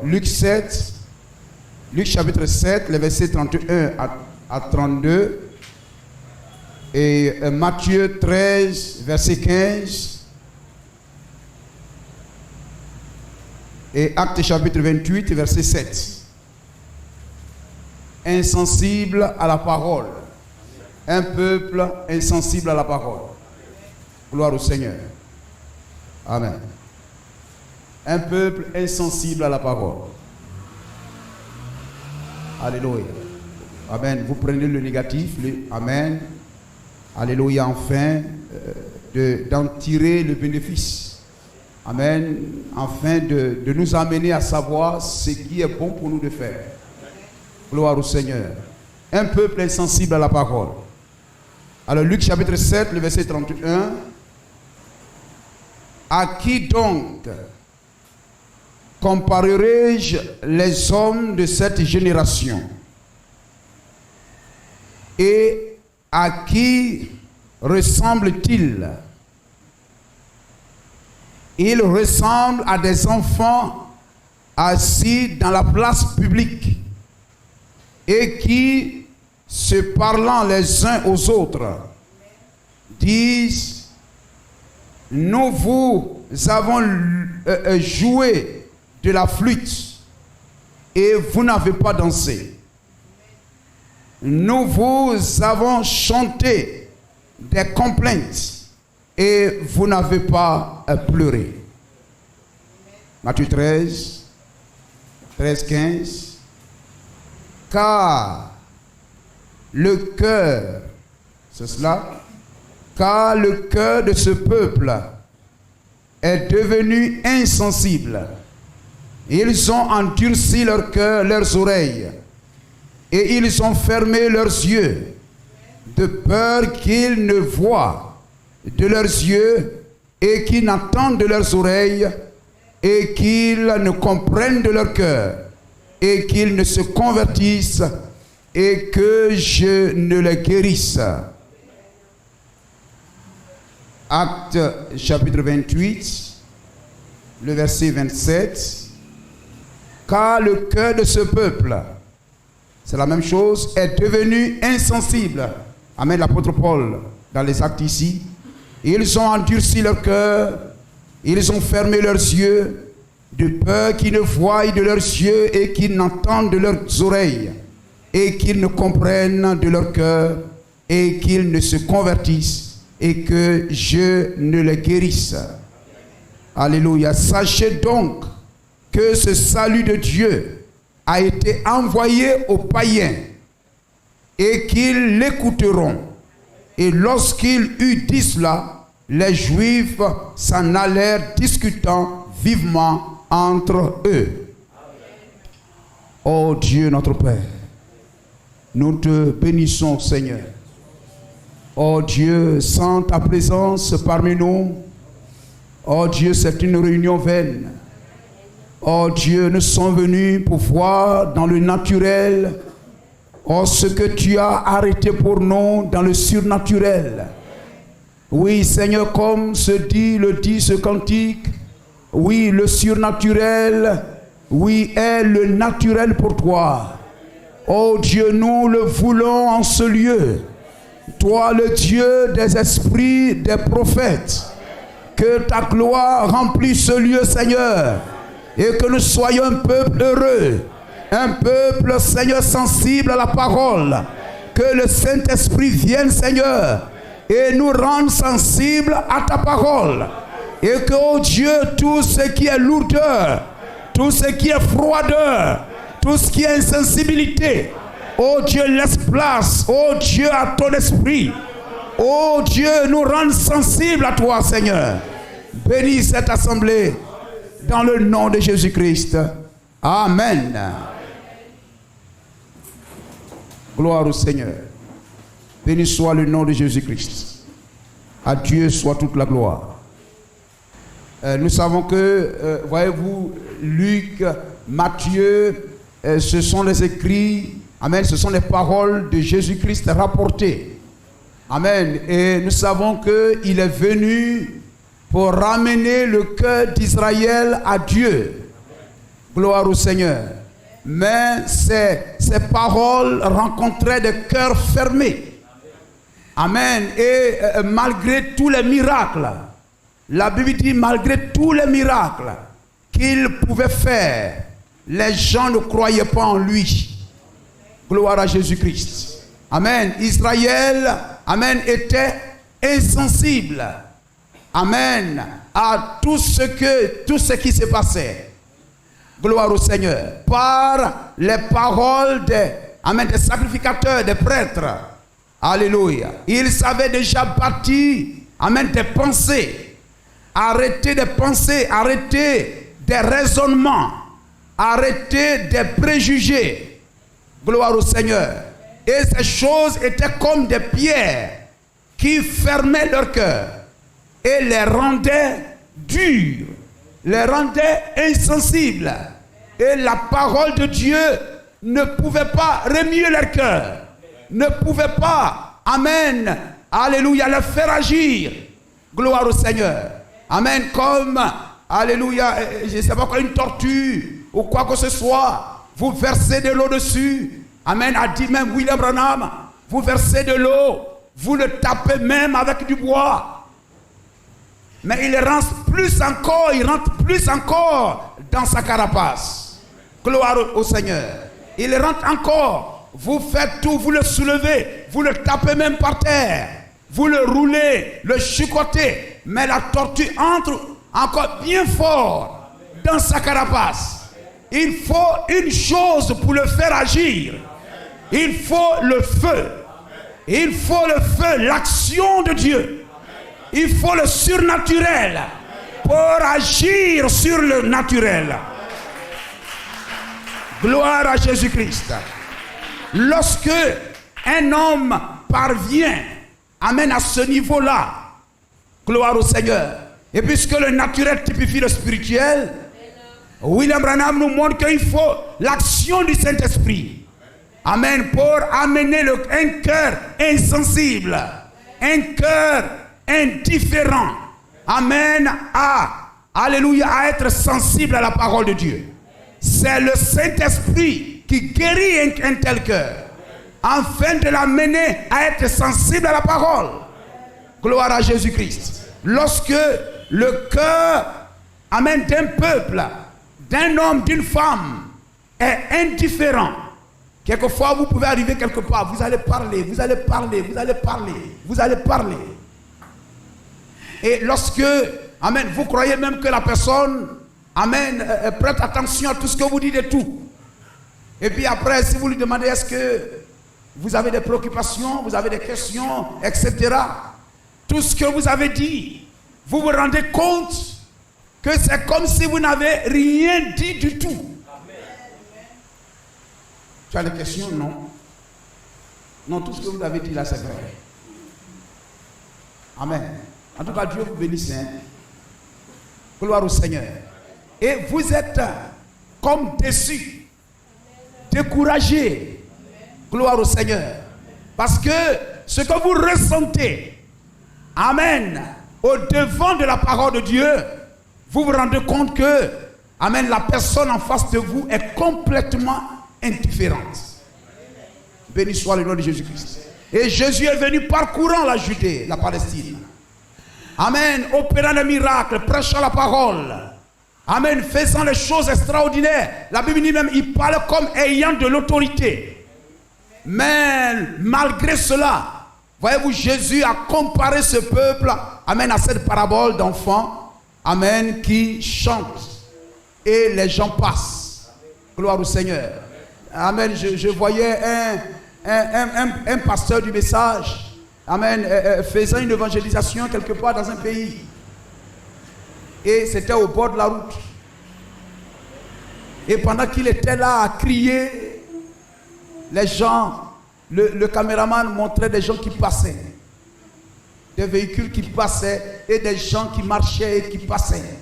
Luc 7, Luc chapitre 7, les versets 31 à 32. Et Matthieu 13, verset 15. Et Actes chapitre 28, verset 7. Insensible à la parole. Un peuple insensible à la parole. Gloire au Seigneur. Amen. Un peuple insensible à la parole. Alléluia. Amen. Vous prenez le négatif, Amen. Alléluia, enfin, d'en tirer le bénéfice. Amen. Afin de nous amener à savoir ce qui est bon pour nous de faire. Gloire au Seigneur. Un peuple insensible à la parole. Alors, Luc chapitre 7, le verset 31. À qui donc comparerai-je les hommes de cette génération? Et à qui ressemble-t-il? Il ressemble à des enfants assis dans la place publique et qui, se parlant les uns aux autres, disent: nous vous avons joué de la flûte et vous n'avez pas dansé. Nous vous avons chanté des complaintes et vous n'avez pas pleuré. Matthieu 13, 15. Car le cœur, c'est cela, car le cœur de ce peuple est devenu insensible. Ils ont endurci leur cœur, leurs oreilles, et ils ont fermé leurs yeux, de peur qu'ils ne voient de leurs yeux, et qu'ils n'entendent de leurs oreilles, et qu'ils ne comprennent de leur cœur, et qu'ils ne se convertissent, et que je ne les guérisse. Actes chapitre 28, le verset 27. Car le cœur de ce peuple, c'est la même chose, est devenu insensible. Amen, l'apôtre Paul, dans les actes ici. Ils ont endurci leur cœur, ils ont fermé leurs yeux, de peur qu'ils ne voient de leurs yeux et qu'ils n'entendent de leurs oreilles, et qu'ils ne comprennent de leur cœur, et qu'ils ne se convertissent, et que je ne les guérisse. Alléluia. Sachez donc que ce salut de Dieu a été envoyé aux païens et qu'ils l'écouteront. Et lorsqu'il eut dit cela, les Juifs s'en allèrent discutant vivement entre eux. Ô Dieu notre Père, nous te bénissons, Seigneur. Ô Dieu, sans ta présence parmi nous, ô Dieu, c'est une réunion vaine. Oh Dieu, nous sommes venus pour voir dans le naturel, oh, ce que tu as arrêté pour nous dans le surnaturel. Oui, Seigneur, comme le dit ce cantique, oui, le surnaturel, oui, est le naturel pour toi. Oh Dieu, nous le voulons en ce lieu. Toi, le Dieu des esprits, des prophètes, que ta gloire remplisse ce lieu, Seigneur. Et que nous soyons un peuple heureux, un peuple, Seigneur, sensible à la parole. Que le Saint-Esprit vienne, Seigneur, et nous rende sensibles à ta parole. Et que, oh Dieu, tout ce qui est lourdeur, tout ce qui est froideur, tout ce qui est insensibilité, oh Dieu, laisse place, oh Dieu, à ton esprit. Oh Dieu, nous rende sensibles à toi, Seigneur. Bénis cette assemblée. Dans le nom de Jésus-Christ. Amen. Gloire au Seigneur. Béni soit le nom de Jésus-Christ. À Dieu soit toute la gloire. Nous savons que, voyez-vous, Luc, Matthieu, ce sont les écrits, amen, ce sont les paroles de Jésus-Christ rapportées. Amen. Et nous savons qu'il est venu pour ramener le cœur d'Israël à Dieu. Gloire au Seigneur. Mais ces paroles rencontraient des cœurs fermés. Amen. Et malgré tous les miracles, la Bible dit malgré tous les miracles qu'il pouvait faire, les gens ne croyaient pas en lui. Gloire à Jésus-Christ. Amen. Israël, amen, était insensible. Amen. À tout ce qui se passait. Gloire au Seigneur. Par les paroles des sacrificateurs, des prêtres. Alléluia. Ils savaient déjà bâtir, amen, des pensées. Arrêter des pensées, arrêter des raisonnements, arrêter des préjugés. Gloire au Seigneur. Et ces choses étaient comme des pierres qui fermaient leur cœur et les rendaient durs, les rendaient insensibles. Et la parole de Dieu ne pouvait pas remuer leur cœur, ne pouvait pas, amen, alléluia, les faire agir. Gloire au Seigneur. Amen, comme, alléluia, je ne sais pas quoi, une tortue ou quoi que ce soit, vous versez de l'eau dessus. Amen, a dit même William Branham, vous versez de l'eau, vous le tapez même avec du bois. Mais il rentre plus encore dans sa carapace. Gloire au Seigneur. Il rentre encore, vous faites tout, vous le soulevez, vous le tapez même par terre, vous le roulez, le chicotez, mais la tortue entre encore bien fort dans sa carapace. Il faut une chose pour le faire agir. Il faut le feu. Il faut le feu, l'action de Dieu. Il faut le surnaturel pour agir sur le naturel. Gloire à Jésus-Christ. Lorsque un homme parvient, amen, à ce niveau-là, gloire au Seigneur. Et puisque le naturel typifie le spirituel, William Branham nous montre qu'il faut l'action du Saint-Esprit. Amen. Pour amener un cœur insensible, un cœur indifférent. Amen. Alléluia, à être sensible à la parole de Dieu. C'est le Saint-Esprit qui guérit un tel cœur, afin de l'amener à être sensible à la parole. Gloire à Jésus-Christ. Lorsque le cœur, amen, d'un peuple, d'un homme, d'une femme est indifférent, quelquefois vous pouvez arriver quelque part, vous allez parler, vous allez parler, vous allez parler, vous allez parler. Et lorsque, amen, vous croyez même que la personne, amen, prête attention à tout ce que vous dites et tout. Et puis après, si vous lui demandez est-ce que vous avez des préoccupations, vous avez des questions, etc. Tout ce que vous avez dit, vous vous rendez compte que c'est comme si vous n'avez rien dit du tout. Tu as des questions? Non. Non, tout ce que vous avez dit là, c'est vrai. Amen. En tout cas, Dieu vous bénisse. Hein? Gloire au Seigneur. Et vous êtes comme déçus, découragés. Gloire au Seigneur. Parce que ce que vous ressentez, amen, au devant de la parole de Dieu, vous vous rendez compte que, amen, la personne en face de vous est complètement indifférente. Béni soit le nom de Jésus-Christ. Et Jésus est venu parcourant la Judée, la Palestine. Amen, opérant des miracles, prêchant la parole. Amen, faisant les choses extraordinaires. La Bible dit même, il parle comme ayant de l'autorité. Mais malgré cela, voyez-vous, Jésus a comparé ce peuple, amen, à cette parabole d'enfants, amen, qui chantent. Et les gens passent. Gloire au Seigneur. Amen, je voyais un pasteur du message, amen, faisant une évangélisation quelque part dans un pays. Et c'était au bord de la route. Et pendant qu'il était là à crier, les gens, le caméraman montrait des gens qui passaient. Des véhicules qui passaient et des gens qui marchaient et qui passaient.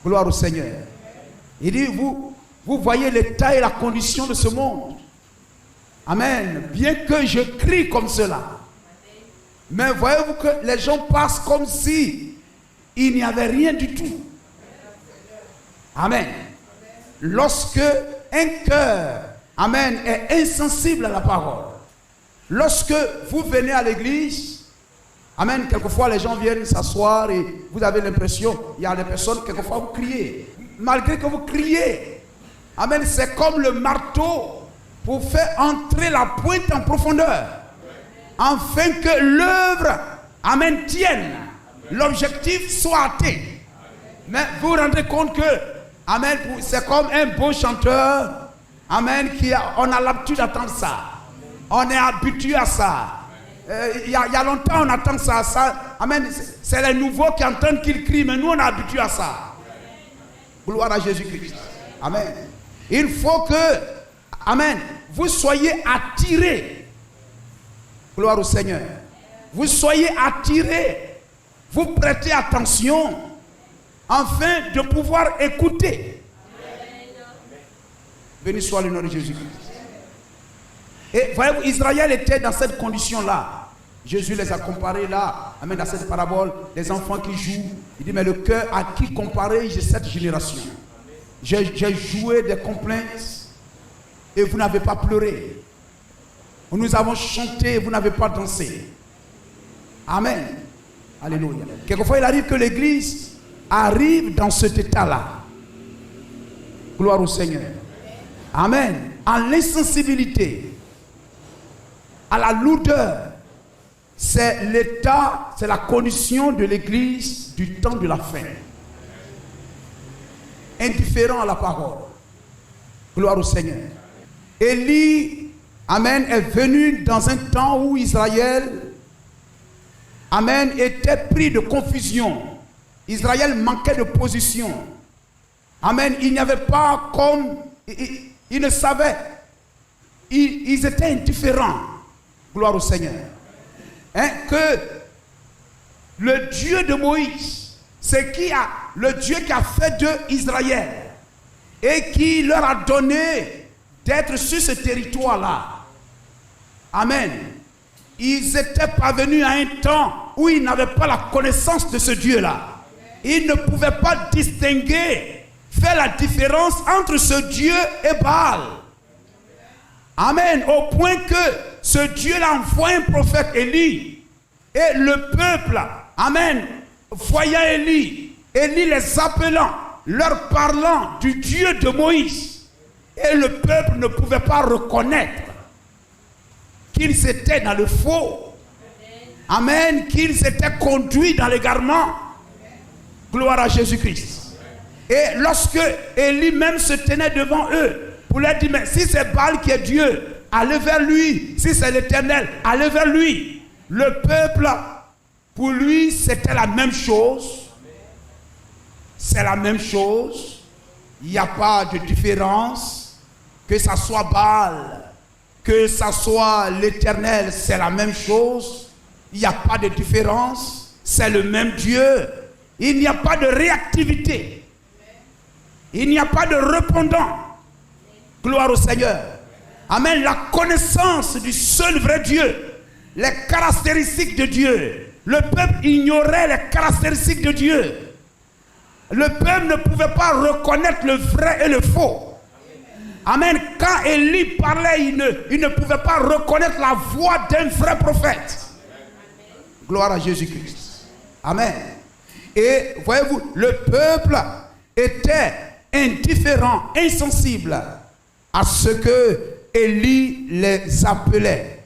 Gloire au Seigneur. Il dit, vous voyez l'état et la condition de ce monde. Amen. Bien que je crie comme cela. Mais voyez-vous que les gens passent comme si il n'y avait rien du tout. Amen. lorsque un cœur, amen, est insensible à la parole, lorsque vous venez à l'église, amen, quelquefois les gens viennent s'asseoir et vous avez l'impression, il y a des personnes, quelquefois vous criez, malgré que vous criez, amen, c'est comme le marteau pour faire entrer la pointe en profondeur, afin que l'œuvre, amen, tienne, l'objectif soit atteint. Mais vous vous rendez compte que, amen, c'est comme un beau chanteur, amen, on a l'habitude d'attendre ça. On est habitué à ça. Il y a longtemps on attend ça. Amen. C'est les nouveaux qui entendent qu'ils crient, mais nous on est habitué à ça. Gloire à Jésus-Christ. Amen. Il faut que, amen, vous soyez attirés. Gloire au Seigneur. Vous soyez attirés. Vous prêtez attention afin de pouvoir écouter. Béni soit le nom de Jésus-Christ. Et voyez-vous, Israël était dans cette condition-là. Jésus les a comparés là, amen, dans cette parabole, les enfants qui jouent. Il dit, mais le cœur à qui comparer-je cette génération? J'ai joué des complaintes et vous n'avez pas pleuré. Nous avons chanté et vous n'avez pas dansé. Amen. Alléluia. Quelquefois, il arrive que l'église arrive dans cet état-là. Gloire au Seigneur. Amen. En l'insensibilité, à la lourdeur, c'est l'état, c'est la condition de l'église du temps de la fin. Indifférent à la parole. Gloire au Seigneur. Élie, amen, est venu dans un temps où Israël, amen, était pris de confusion. Israël manquait de position. Amen. Il n'y avait pas comme... Ils ne savaient. Ils étaient indifférents. Gloire au Seigneur. Hein, que le Dieu de Moïse, c'est le Dieu qui a fait d'eux Israël et qui leur a donné d'être sur ce territoire-là. Amen. Ils étaient parvenus à un temps où ils n'avaient pas la connaissance de ce Dieu-là. Ils ne pouvaient pas distinguer, faire la différence entre ce Dieu et Baal. Amen. Au point que ce Dieu-là envoie un prophète Élie. Et le peuple, amen, voyant Élie les appelant, leur parlant du Dieu de Moïse. Et le peuple ne pouvait pas reconnaître qu'ils étaient dans le faux. Amen. Qu'ils étaient conduits dans l'égarement. Gloire à Jésus-Christ. Et lorsque Élie même se tenait devant eux, pour leur dire, mais si c'est Baal qui est Dieu, allez vers lui. Si c'est l'Éternel, allez vers lui. Le peuple, pour lui, c'était la même chose. C'est la même chose. Il n'y a pas de différence. Que ça soit Baal, que ça soit l'Éternel, c'est la même chose. Il n'y a pas de différence. C'est le même Dieu. Il n'y a pas de réactivité. Il n'y a pas de répondant. Gloire au Seigneur. Amen. La connaissance du seul vrai Dieu. Les caractéristiques de Dieu. Le peuple ignorait les caractéristiques de Dieu. Le peuple ne pouvait pas reconnaître le vrai et le faux. Amen. Quand Élie parlait, il ne pouvait pas reconnaître la voix d'un vrai prophète. Gloire à Jésus-Christ. Amen. Et voyez-vous, le peuple était indifférent, insensible à ce que Élie les appelait.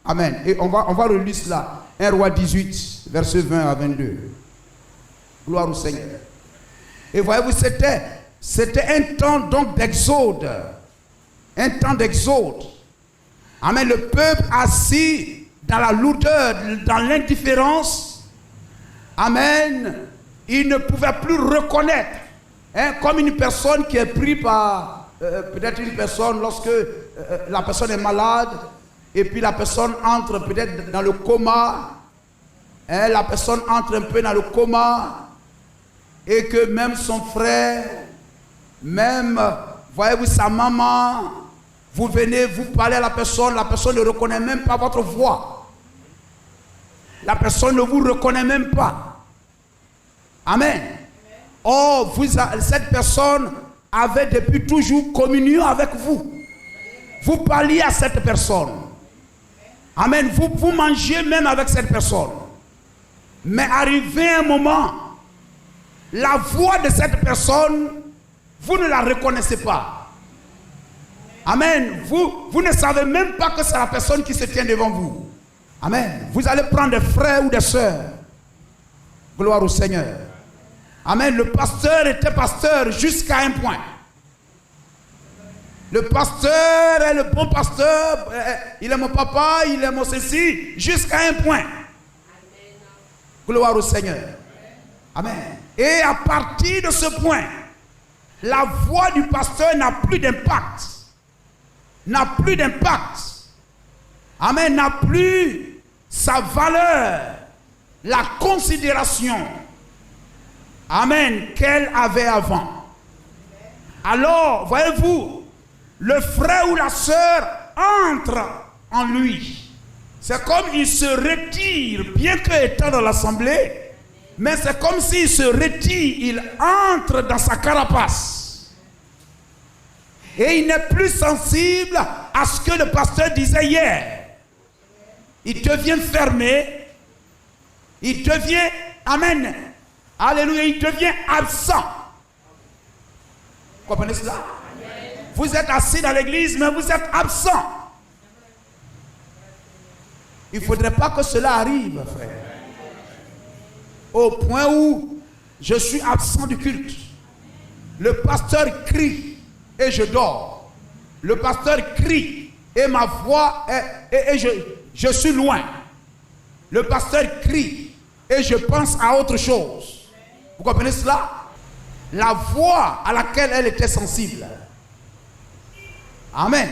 Amen. Et on va relire cela. 1 Roi 18, versets 20 à 22. Gloire au Seigneur. Et voyez-vous, c'était un temps donc d'exode. Un temps d'exode. Amen. Le peuple assis dans la lourdeur, dans l'indifférence. Amen. Il ne pouvait plus reconnaître. Comme une personne qui est prise par peut-être une personne lorsque la personne est malade et puis la personne entre peut-être dans le coma. La personne entre un peu dans le coma et que même son frère, même, voyez-vous, sa maman, vous venez, vous parlez à la personne ne reconnaît même pas votre voix. La personne ne vous reconnaît même pas. Amen. Oh, cette personne avait depuis toujours communion avec vous. Vous parliez à cette personne. Amen. Vous mangez même avec cette personne. Mais arrivé un moment, la voix de cette personne, vous ne la reconnaissez pas. Amen. Vous ne savez même pas que c'est la personne qui se tient devant vous. Amen. Vous allez prendre des frères ou des sœurs. Gloire au Seigneur. Amen. Le pasteur était pasteur jusqu'à un point. Le pasteur est le bon pasteur. Il est mon papa, il est mon ceci, jusqu'à un point. Gloire au Seigneur. Amen. Et à partir de ce point, la voix du pasteur n'a plus d'impact. N'a plus d'impact. Amen. N'a plus sa valeur, la considération. Amen. Qu'elle avait avant. Alors, voyez-vous, le frère ou la sœur entre en lui. C'est comme il se retire, bien qu'étant dans l'assemblée, mais c'est comme s'il se retire, il entre dans sa carapace. Et il n'est plus sensible à ce que le pasteur disait hier. Il devient fermé, il devient, amen, alléluia, il devient absent. Vous comprenez cela? Vous êtes assis dans l'église, mais vous êtes absent. Il ne faudrait pas que cela arrive, frère. Au point où je suis absent du culte. Le pasteur crie et je dors. Le pasteur crie et ma voix et je suis loin. Le pasteur crie et je pense à autre chose. Vous comprenez cela? La voix à laquelle elle était sensible. Amen.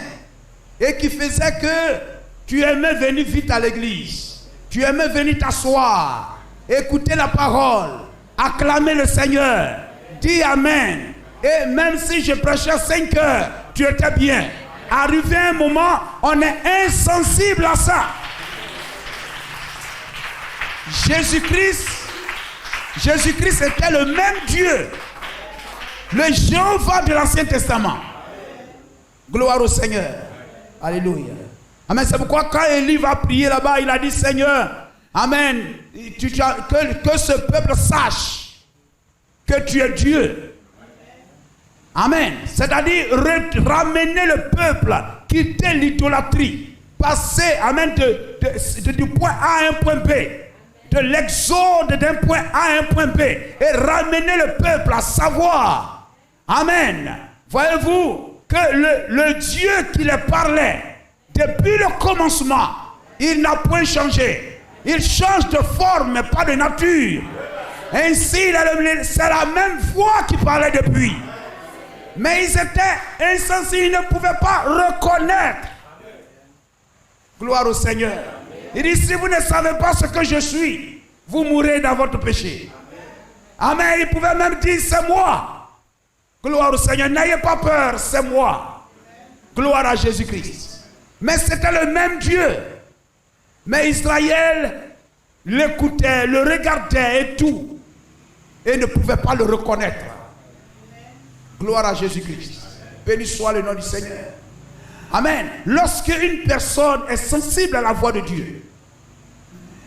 Et qui faisait que tu aimais venir vite à l'église. Tu aimais venir t'asseoir, écouter la parole, acclamer le Seigneur, dire Amen. Et même si je prêchais 5 heures, tu étais bien. Arrivé un moment, on est insensible à ça. Jésus-Christ était le même Dieu. Le Jéhovah de l'Ancien Testament. Gloire au Seigneur. Alléluia. Amen. C'est pourquoi quand Élie va prier là-bas, il a dit Seigneur, Amen, que ce peuple sache que tu es Dieu. Amen. C'est-à-dire ramener le peuple, quitter l'idolâtrie, passer, Amen, du point A à un point B, de l'exode d'un point A à un point B, et ramener le peuple à savoir, Amen, voyez-vous, que le Dieu qui les parlait, depuis le commencement, il n'a point changé. Il change de forme, mais pas de nature. Ainsi, c'est la même voix qui parlait depuis. Mais ils étaient insensés, ils ne pouvaient pas reconnaître. Gloire au Seigneur. Il dit, si vous ne savez pas ce que je suis, vous mourrez dans votre péché. Amen. Il pouvait même dire, c'est moi. Gloire au Seigneur. N'ayez pas peur, c'est moi. Gloire à Jésus-Christ. Mais c'était le même Dieu. Mais Israël l'écoutait, le regardait et tout. Et ne pouvait pas le reconnaître. Gloire à Jésus-Christ. Béni soit le nom du Seigneur. Amen. Lorsque une personne est sensible à la voix de Dieu,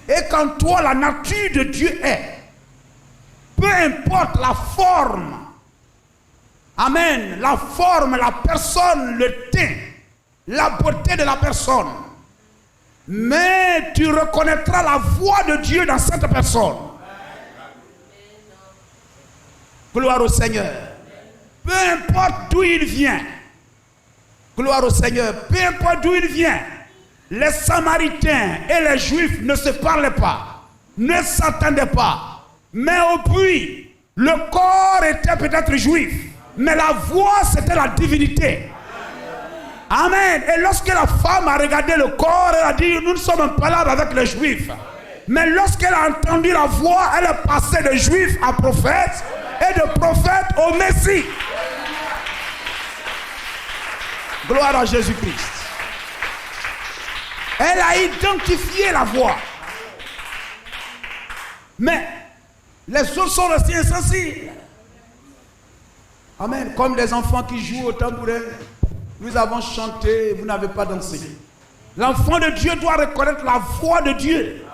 et qu'en toi la nature de Dieu est, peu importe la forme, amen, la forme, la personne, le teint, la beauté de la personne, mais tu reconnaîtras la voix de Dieu dans cette personne. Gloire au Seigneur. Peu importe d'où il vient. Gloire au Seigneur. Peu importe d'où il vient. Les Samaritains et les Juifs ne se parlaient pas, ne s'attendaient pas. Mais au puits, le corps était peut-être juif, mais la voix c'était la divinité. Amen. Et lorsque la femme a regardé le corps, elle a dit, nous ne sommes en palabre avec les Juifs. Mais lorsqu'elle a entendu la voix, elle est passée de juif à prophète et de prophète au Messie. Gloire à Jésus-Christ. Elle a identifié la voix. Mais les autres sont restés insensibles. Amen. Comme les enfants qui jouent au tambourin. Nous avons chanté, vous n'avez pas dansé. L'enfant de Dieu doit reconnaître la voix de Dieu.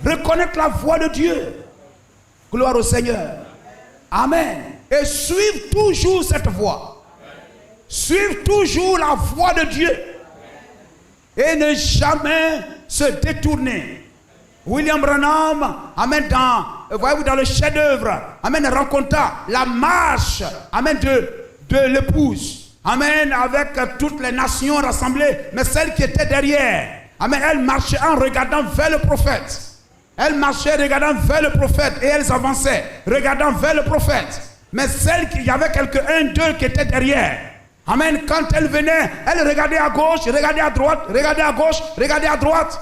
Reconnaître la voix de Dieu. Gloire au Seigneur. Amen. Et suivre toujours cette voix. Suivre toujours la voix de Dieu. Et ne jamais se détourner. William Branham, amen, voyez-vous, dans le chef-d'œuvre, amen, raconta la marche, amen, de l'épouse, amen, avec toutes les nations rassemblées, mais celle qui était derrière, amen, elle marchait en regardant vers le prophète. Elle marchait regardant vers le prophète et elles avançaient, regardant vers le prophète. Mais celle qui, il y avait un d'eux qui était derrière. Amen, quand elle venait, elle regardait à gauche, regardait à droite, regardait à gauche, regardait à droite.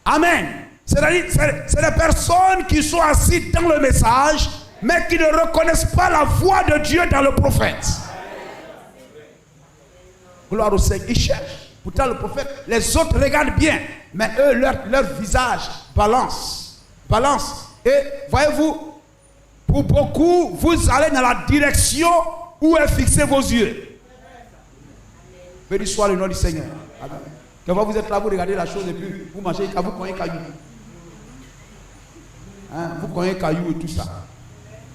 Amen. C'est-à-dire, c'est les personnes qui sont assises dans le message, mais qui ne reconnaissent pas la voix de Dieu dans le prophète. Gloire au Seigneur. Ils cherchent. Pourtant, le prophète, les autres regardent bien, mais eux, leur visage balance. Et voyez-vous, pour beaucoup, vous allez dans la direction où est fixé vos yeux. Béni soit le nom du Seigneur. Amen. Quand vous êtes là, vous regardez la chose et puis vous mangez, vous connaissez caillou. Hein, vous connaissez caillou et tout ça.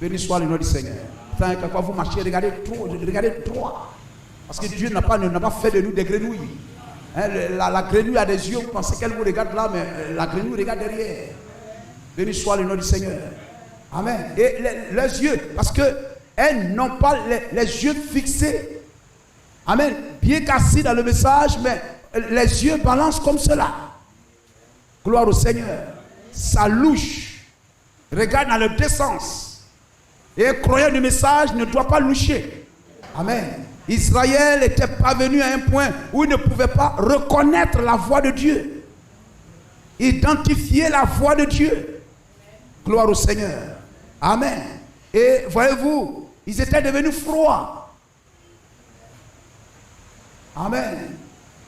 Béni soit le nom du Seigneur. Quand vous marchez, regardez droit. Parce que Dieu n'a pas fait de nous des grenouilles. Hein, la grenouille a des yeux, vous pensez qu'elle vous regarde là, mais la grenouille regarde derrière. Béni soit le nom du Seigneur. Amen. Et les yeux, parce qu'elles n'ont pas les yeux fixés. Amen. Bien qu'assis dans le message, mais les yeux balancent comme cela. Gloire au Seigneur. Ça louche. Regarde dans le deux sens. Et un croyant du message ne doit pas loucher. Amen. Israël était parvenu à un point où il ne pouvait pas reconnaître la voix de Dieu. Identifier la voix de Dieu. Gloire au Seigneur. Amen. Et voyez-vous, ils étaient devenus froids. Amen.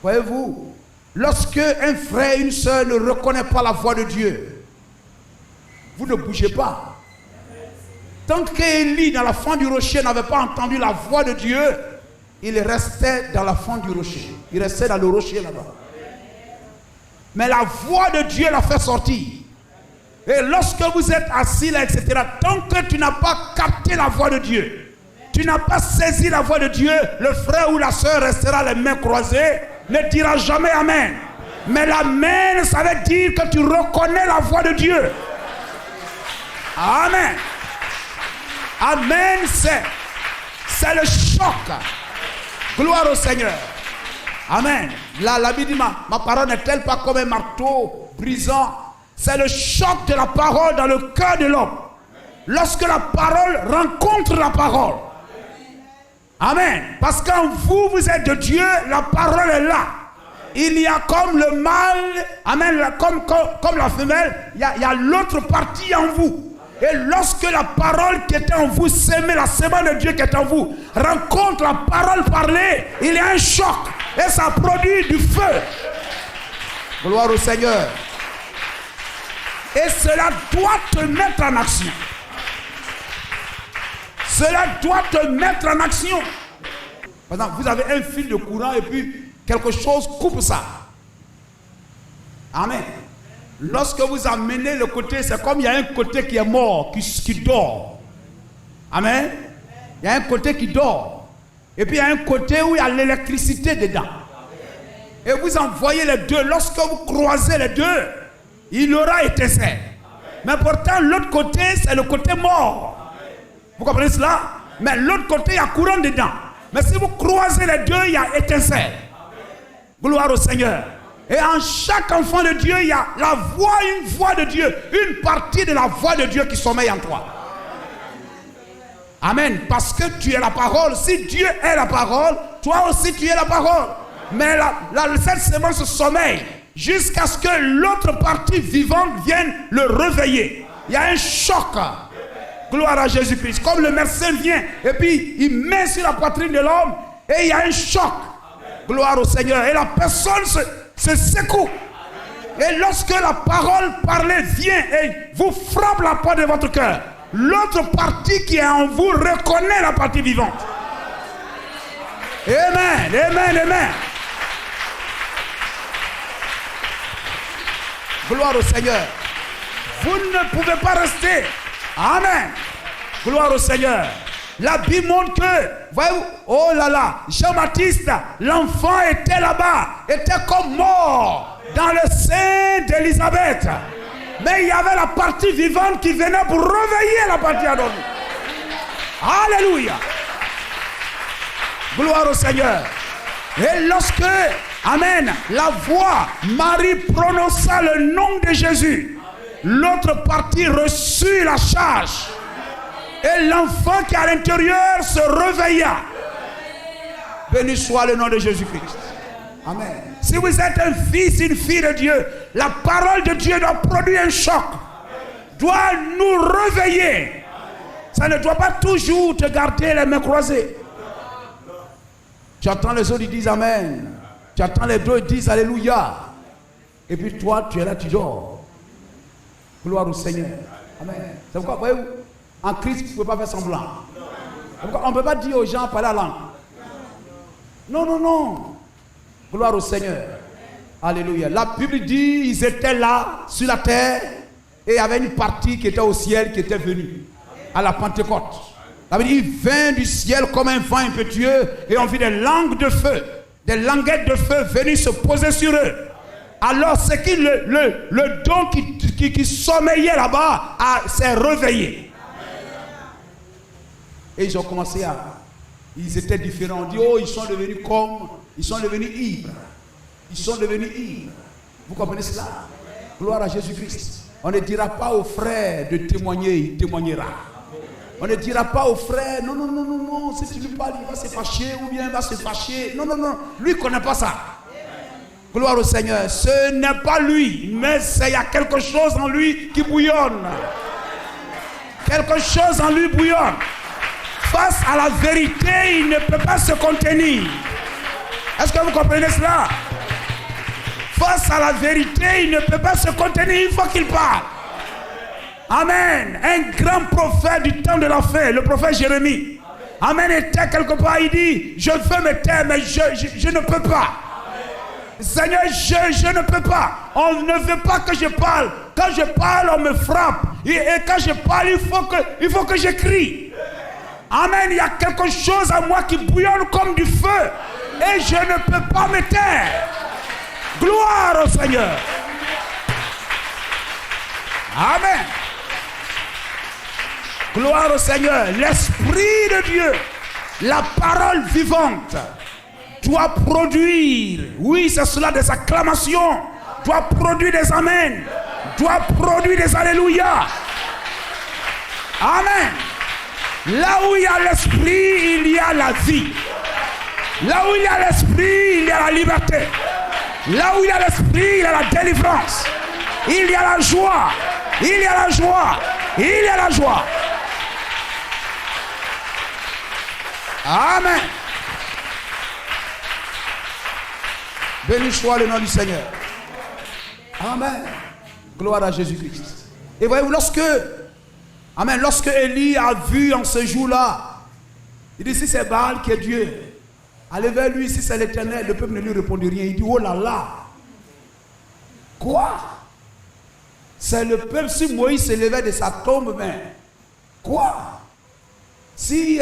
Voyez-vous, lorsque un frère et une soeur ne reconnaissent pas la voix de Dieu, vous ne bougez pas. Tant qu'Élie, dans la fente du rocher, n'avait pas entendu la voix de Dieu, il restait dans la fente du rocher. Il restait dans le rocher là-bas. Mais la voix de Dieu l'a fait sortir. Et lorsque vous êtes assis là, etc., tant que tu n'as pas capté la voix de Dieu, tu n'as pas saisi la voix de Dieu, le frère ou la soeur restera les mains croisées, ne dira jamais Amen. Mais l'Amen, ça veut dire que tu reconnais la voix de Dieu. Amen. Amen, c'est le choc. Gloire au Seigneur. Amen. La Bible dit, ma parole n'est-elle pas comme un marteau brisant? C'est le choc de la parole dans le cœur de l'homme. Lorsque la parole rencontre la parole. Amen. Parce qu'en vous, vous êtes de Dieu, la parole est là. Il y a comme le mâle, amen, comme la femelle, il y a l'autre partie en vous. Et lorsque la parole qui est en vous, la semence de Dieu qui est en vous, rencontre la parole parlée, il y a un choc. Et ça produit du feu. Gloire au Seigneur. Et cela doit te mettre en action. Cela doit te mettre en action. Par exemple, vous avez un fil de courant et puis quelque chose coupe ça. Amen. Lorsque vous amenez le côté, c'est comme il y a un côté qui est mort, qui dort. Amen. Il y a un côté qui dort. Et puis il y a un côté où il y a l'électricité dedans. Et vous envoyez les deux. Lorsque vous croisez les deux, il aura étincelle. Mais pourtant, l'autre côté, c'est le côté mort. Vous comprenez cela? Mais l'autre côté, il y a courant dedans. Mais si vous croisez les deux, il y a étincelle. Gloire au Seigneur. Et en chaque enfant de Dieu, il y a la voix, une voix de Dieu. Une partie de la voix de Dieu qui sommeille en toi. Amen. Parce que tu es la parole. Si Dieu est la parole, toi aussi tu es la parole. Mais cette semence sommeille jusqu'à ce que l'autre partie vivante vienne le réveiller. Il y a un choc. Gloire à Jésus-Christ. Comme le médecin vient et puis il met sur la poitrine de l'homme et il y a un choc. Gloire au Seigneur. Et la personne se secoue. Et lorsque la parole parlée vient et vous frappe la porte de votre cœur, l'autre partie qui est en vous reconnaît la partie vivante. Amen, amen, amen. Gloire au Seigneur. Vous ne pouvez pas rester. Amen. Gloire au Seigneur. La Bible montre que, voyez-vous, oh là là, Jean-Baptiste, l'enfant était là-bas, était comme mort dans le sein d'Élisabeth. Mais il y avait la partie vivante qui venait pour réveiller la partie endormie. Alléluia. Gloire au Seigneur. Et lorsque, amen, la voix, Marie prononça le nom de Jésus, l'autre partie reçut la charge. Et l'enfant qui est à l'intérieur se réveilla. Béni soit le nom de Jésus-Christ. Amen. Si vous êtes un fils, une fille de Dieu, la parole de Dieu doit produire un choc, doit nous réveiller. Ça ne doit pas toujours te garder les mains croisées. Tu attends les autres, ils disent Amen. Tu attends les deux, ils disent Alléluia. Et puis toi, tu es là, tu dors. Gloire au Seigneur. Amen. C'est pourquoi, voyez-vous, en Christ, vous ne pouvez pas faire semblant. On ne peut pas dire aux gens, parler la langue. Non, non, non. Gloire au Seigneur. Alléluia. La Bible dit, ils étaient là, sur la terre, et il y avait une partie qui était au ciel, qui était venue, à la Pentecôte. La Bible dit, il vint du ciel comme un vent impétueux, et on vit des langues de feu, des languettes de feu venir se poser sur eux. Alors, c'est que le don qui sommeillait là-bas s'est réveillé. Et ils ont commencé à... Ils étaient différents. On dit, oh, ils sont devenus comme... Ils sont devenus ivres. Ils sont devenus ivres. Vous comprenez cela? Gloire à Jésus-Christ. On ne dira pas aux frères de témoigner, il témoignera. On ne dira pas aux frères, non, non, non, non, non, si tu lui parles, il va se fâcher ou bien il va se fâcher. Non, non, non, lui ne connaît pas ça. Gloire au Seigneur. Ce n'est pas lui, mais il y a quelque chose en lui qui bouillonne. Quelque chose en lui bouillonne. Face à la vérité, il ne peut pas se contenir. Est-ce que vous comprenez cela? Face à la vérité, il ne peut pas se contenir, il faut qu'il parle. Amen. Un grand prophète du temps de la fin, le prophète Jérémie. Amen, était quelque part, il dit, je veux me taire, mais je ne peux pas. Seigneur, je ne peux pas. On ne veut pas que je parle. Quand je parle, on me frappe. Et quand je parle, il faut que je crie. Amen, il y a quelque chose à moi qui bouillonne comme du feu. Et je ne peux pas me taire. Gloire au Seigneur. Amen. Gloire au Seigneur. L'Esprit de Dieu, la parole vivante, doit produire, oui, c'est cela, des acclamations, doit produire des Amen, doit produire des Alléluia. Amen. Là où il y a l'Esprit, il y a la vie. Là où il y a l'Esprit, il y a la liberté. Là où il y a l'Esprit, il y a la délivrance. Il y a la joie. Il y a la joie. Il y a la joie. Amen. Béni soit le nom du Seigneur. Amen. Gloire à Jésus-Christ. Et voyez-vous, lorsque Élie a vu en ce jour-là, il dit, si c'est Baal qui est Dieu, allez vers lui, si c'est l'Éternel, le peuple ne lui répondit rien. Il dit, oh là là. Quoi? C'est le peuple, si Moïse se levait de sa tombe, mais quoi? Si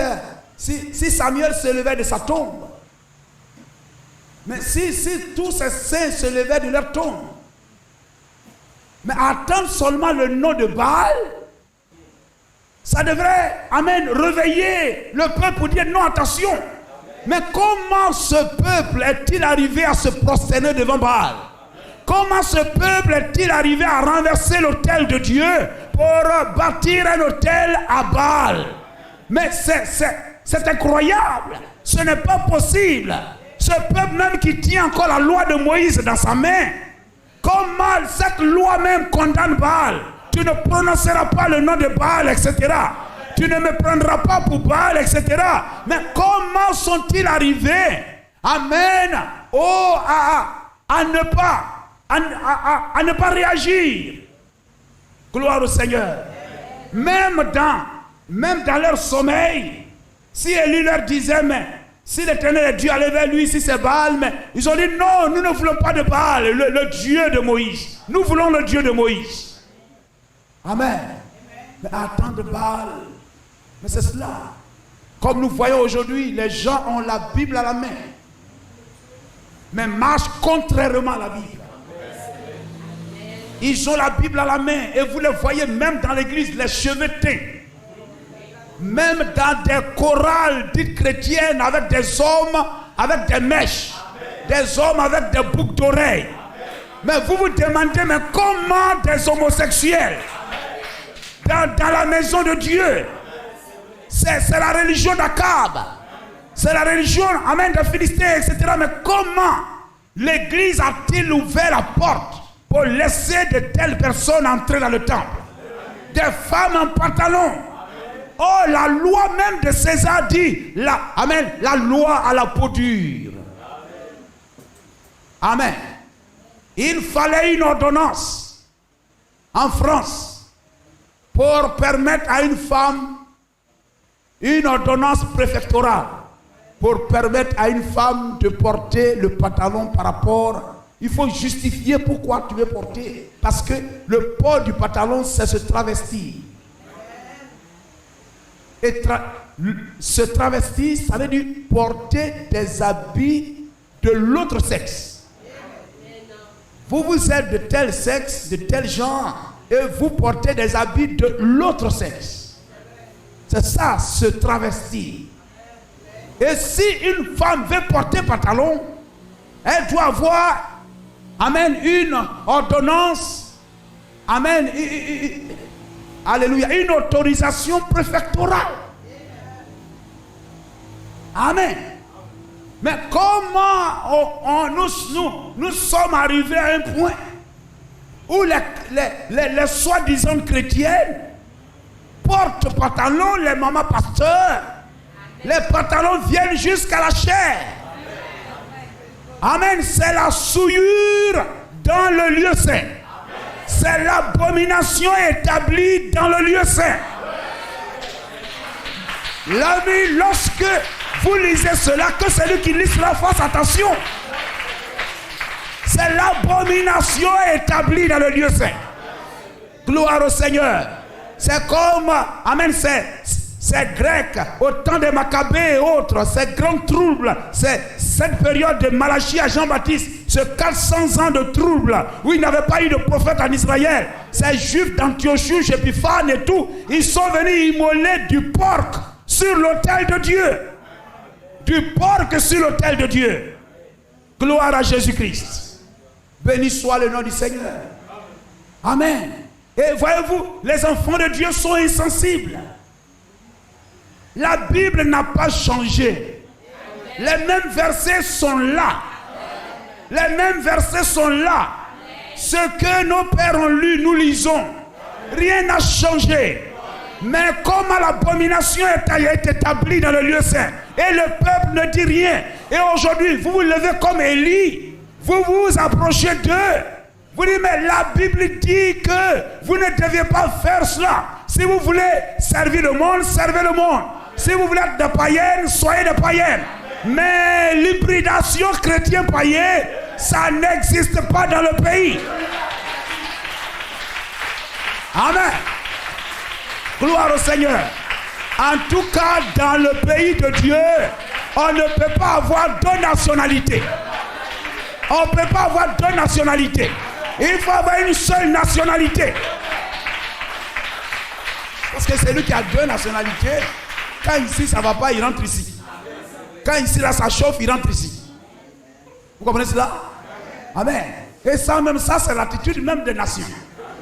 Samuel se levait de sa tombe, mais si tous ces saints se levaient de leur tombe, mais attendre seulement le nom de Baal, ça devrait, amen, réveiller le peuple pour dire non, attention. Mais comment ce peuple est-il arrivé à se prosterner devant Baal? Comment ce peuple est-il arrivé à renverser l'autel de Dieu pour bâtir un autel à Baal? Mais c'est incroyable. Ce n'est pas possible. Ce peuple même qui tient encore la loi de Moïse dans sa main, comment cette loi même condamne Baal? Tu ne prononceras pas le nom de Baal, etc. Tu ne me prendras pas pour Baal, etc. Mais comment sont-ils arrivés, amen, à ne pas réagir? Gloire au Seigneur. Même dans leur sommeil, si Élie leur disait, mais si l'Éternel est Dieu, allez vers lui, si c'est Baal, mais ils ont dit non, nous ne voulons pas de Baal, le Dieu de Moïse. Nous voulons le Dieu de Moïse. Amen. Mais attendre Baal, mais c'est cela. Comme nous voyons aujourd'hui, les gens ont la Bible à la main, mais marchent contrairement à la Bible. Ils ont la Bible à la main et vous les voyez même dans l'église, les cheveux teints. Même dans des chorales dites chrétiennes avec des hommes avec des mèches, des hommes avec des boucles d'oreilles. Mais vous vous demandez, mais comment des homosexuels dans la maison de Dieu? C'est la religion d'Akab. C'est la religion, amen, des Philistins, etc. Mais comment l'église a-t-il ouvert la porte pour laisser de telles personnes entrer dans le temple? Des femmes en pantalon. Oh, la loi même de César dit, amen, la loi à la peau dure. Amen. Il fallait une ordonnance en France pour permettre à une femme, une ordonnance préfectorale, pour permettre à une femme de porter le pantalon par rapport. Il faut justifier pourquoi tu veux porter. Parce que le port du pantalon, c'est se travestir. Et se travestir, ça veut dire porter des habits de l'autre sexe. Vous êtes de tel sexe, de tel genre, et vous portez des habits de l'autre sexe. C'est ça, se travestir. Et si une femme veut porter pantalon, elle doit avoir, amen, une ordonnance, amen, alléluia, une autorisation préfectorale. Amen. Mais comment nous sommes arrivés à un point où les soi-disant chrétiennes portent pantalon, les mamans pasteurs, les pantalons viennent jusqu'à la chair. Amen. C'est la souillure dans le lieu saint. C'est l'abomination établie dans le lieu saint. L'ami, lorsque vous lisez cela, que celui qui lit cela fasse attention. C'est l'abomination établie dans le lieu saint. Gloire au Seigneur. C'est comme, amen, c'est grec, au temps de Maccabée et autres, ces grands troubles, c'est cette période de Malachie à Jean-Baptiste, ce 400 ans de troubles, où il n'y avait pas eu de prophète en Israël. Ces juifs d'Antiochus, Épiphane et tout, ils sont venus immoler du porc sur l'autel de Dieu. Du porc sur l'autel de Dieu. Gloire à Jésus-Christ. Béni soit le nom du Seigneur. Amen. Et voyez-vous, les enfants de Dieu sont insensibles. La Bible n'a pas changé. Les mêmes versets sont là. Les mêmes versets sont là. Ce que nos pères ont lu, nous lisons. Rien n'a changé. Mais comment l'abomination est établie dans le lieu saint, et le peuple ne dit rien. Et aujourd'hui, vous vous levez comme Élie. Vous vous approchez d'eux. Vous dites, mais la Bible dit que vous ne deviez pas faire cela. Si vous voulez servir le monde, servez le monde. Si vous voulez être des païennes, soyez des païennes. Mais l'hybridation chrétien-païen, ça n'existe pas dans le pays. Amen. Gloire au Seigneur. En tout cas, dans le pays de Dieu, on ne peut pas avoir deux nationalités. On ne peut pas avoir deux nationalités. Il faut avoir une seule nationalité. Parce que celui qui a deux nationalités, quand ici ça ne va pas, il rentre ici. Quand ici là ça chauffe, il rentre ici. Vous comprenez cela? Amen. Et ça même, ça c'est l'attitude même des nations.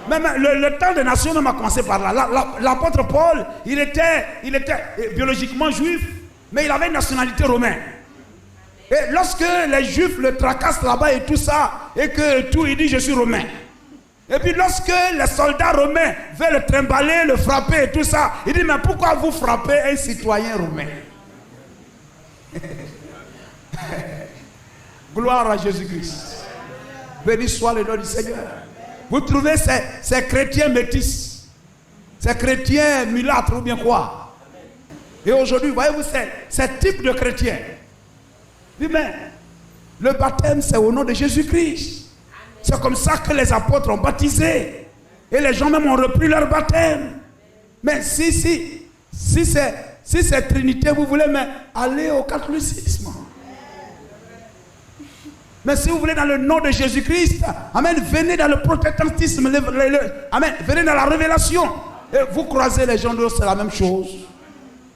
Même le temps des nations même a commencé par là. L'apôtre Paul, il était biologiquement juif, mais il avait une nationalité romaine. Et lorsque les juifs le tracassent là-bas et tout ça, et que tout, il dit je suis romain. Et puis lorsque les soldats romains veulent le trimballer, le frapper et tout ça, il dit mais pourquoi vous frappez un citoyen romain? Gloire à Jésus-Christ. Béni soit le nom du Seigneur. Vous trouvez ces chrétiens métis, C'est chrétien, mulâtre ou bien quoi. Et aujourd'hui, voyez-vous, c'est type de chrétien. Oui, mais le baptême, c'est au nom de Jésus-Christ. C'est comme ça que les apôtres ont baptisé. Et les gens même ont repris leur baptême. Mais si c'est Trinité, vous voulez, mais allez au catholicisme. Mais si vous voulez dans le nom de Jésus-Christ, amen, venez dans le protestantisme, amen, venez dans la révélation. Et vous croisez les gens d'autres, c'est la même chose.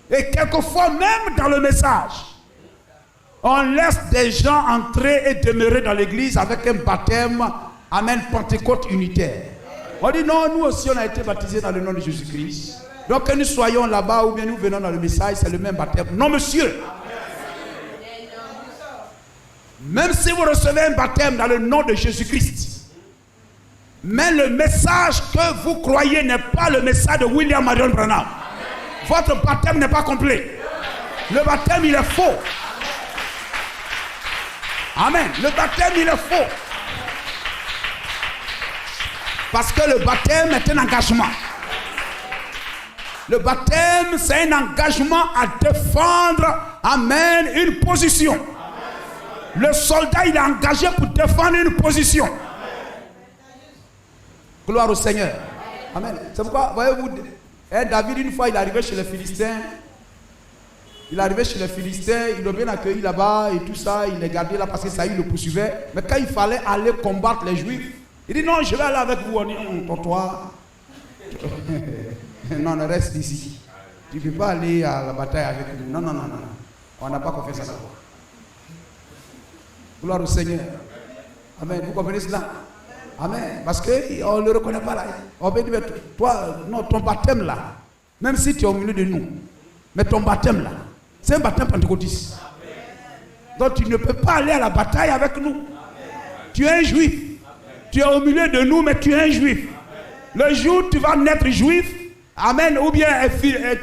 Et quelquefois, même dans le message, on laisse des gens entrer et demeurer dans l'église avec un baptême, amen, Pentecôte unitaire. On dit non, nous aussi on a été baptisés dans le nom de Jésus-Christ. Donc que nous soyons là-bas ou bien nous venons dans le message, c'est le même baptême. Non, monsieur. Même si vous recevez un baptême dans le nom de Jésus-Christ, mais le message que vous croyez n'est pas le message de William Marion Branham. Votre baptême n'est pas complet. Le baptême, il est faux. Amen. Le baptême, il est faux. Parce que le baptême est un engagement. Le baptême, c'est un engagement à défendre, amen, une position. Le soldat, il est engagé pour défendre une position. Gloire au Seigneur. Amen. C'est pourquoi, voyez-vous, David, une fois, il est arrivé chez les Philistins. Il est arrivé chez les Philistins, ils l'ont bien accueilli là-bas et tout ça. Il les gardait là parce que Saül le poursuivait. Mais quand il fallait aller combattre les Juifs, il dit non, je vais aller avec vous. On dit, toi. Non, on reste ici. Tu ne peux pas aller à la bataille avec nous. Non. On n'a pas confiance à ça. Gloire au Seigneur. Amen. Vous comprenez cela? Amen. Parce qu'on ne le reconnaît pas là. On peut dire, toi, non, ton baptême là, même si tu es au milieu de nous, mais ton baptême là, c'est un baptême pentecôtiste. Donc tu ne peux pas aller à la bataille avec nous. Tu es un juif. Tu es au milieu de nous, mais tu es un juif. Le jour où tu vas naître juif, amen, ou bien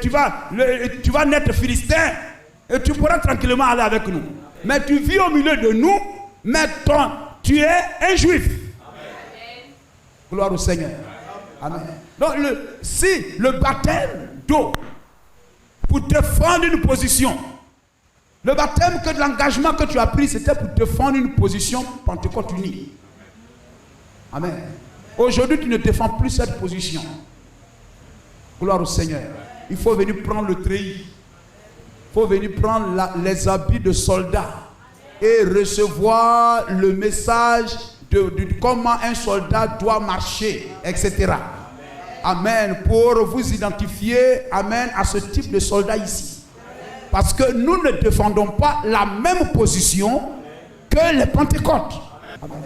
tu vas naître philistin, et tu pourras tranquillement aller avec nous. Mais tu vis au milieu de nous, mais tu es un juif. Amen. Gloire au Seigneur. Amen. Donc, si le baptême d'eau, pour défendre une position, le baptême que de l'engagement que tu as pris, c'était pour défendre une position Pentecôte unie. Amen. Aujourd'hui, tu ne défends plus cette position. Gloire au Seigneur. Il faut venir prendre le treillis. Il faut venir prendre les habits de soldats et recevoir le message de comment un soldat doit marcher, etc. Amen. Pour vous identifier, amen, à ce type de soldat ici. Parce que nous ne défendons pas la même position que les Pentecôtes. Amen.